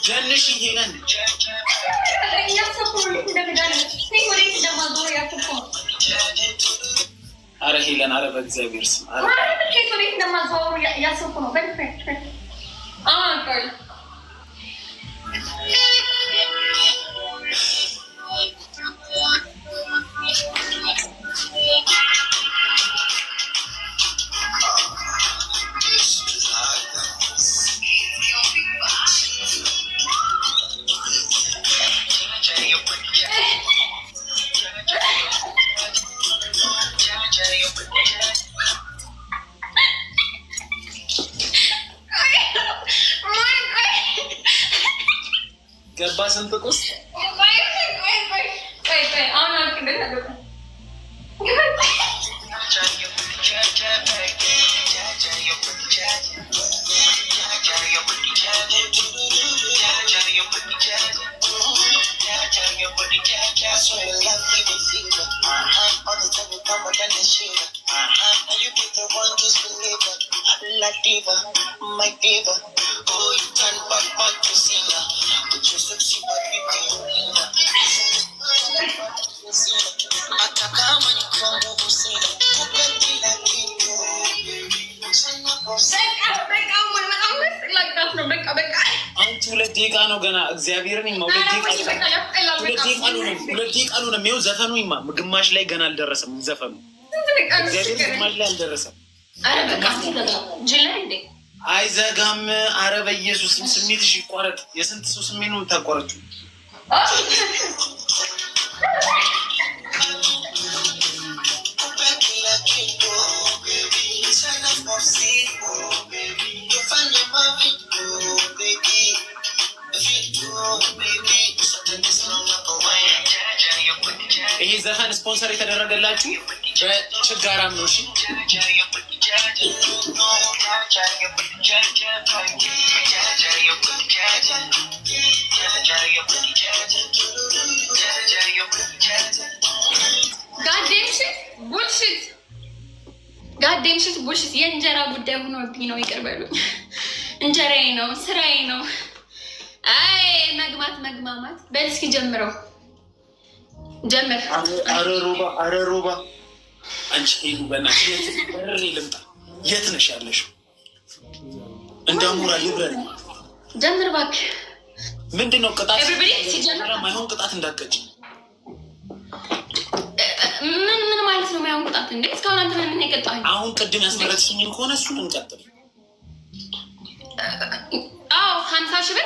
ጀንሽ ይሄንን አረ ሄለን አረ በእግዚአብሔር ስም አረ ገባ ስንጥቁስ My diva, oh, you turn back to singer. But you're sexy, but you ሁለት ደቂቃ ነው ገና። እግዚአብሔርን ይማ ሁለት ደቂቃ ነው። የሚው ዘፈኑ ይማ ግማሽ ላይ ገና አልደረሰም። ዘፈኑ እግዚአብሔር ግማሽ ላይ አልደረሰም። አይዘጋም። አረ በኢየሱስ ስሜትሽ ይቋረጥ። የስንት ሰው ስሜት ነው የምታቋረጪው? ይሄ ዘፈን ስፖንሰር የተደረገላችሁ በችጋራም ነው። እሺ ጋዴምሽት ቡልሽት የእንጀራ ጉዳይ ሆኖብኝ ነው። ይቅር በሉኝ። እንጀራዬ ነው፣ ስራዬ ነው። አይ መግማማት በል እስኪ ጀምረው ጀምር። አረ ሮባ አንቺ ሄዱ በእናትሽ በርሬ ልምጣ። የት ነሽ ያለሽው? እንዳሙራ ይብረር ጀምር እባክህ። ምንድን ነው ቅጣት? ማይሆን ቅጣት እንዳትቀጭ። ምን ማለት ነው ማይሆን ቅጣት? እንዴ እስካሁን አንተ ምን የቀጣኸኝ? አሁን ቅድም ያስመረጥሽኝ ከሆነ እሱን እንቀጥል። 50 ሺህ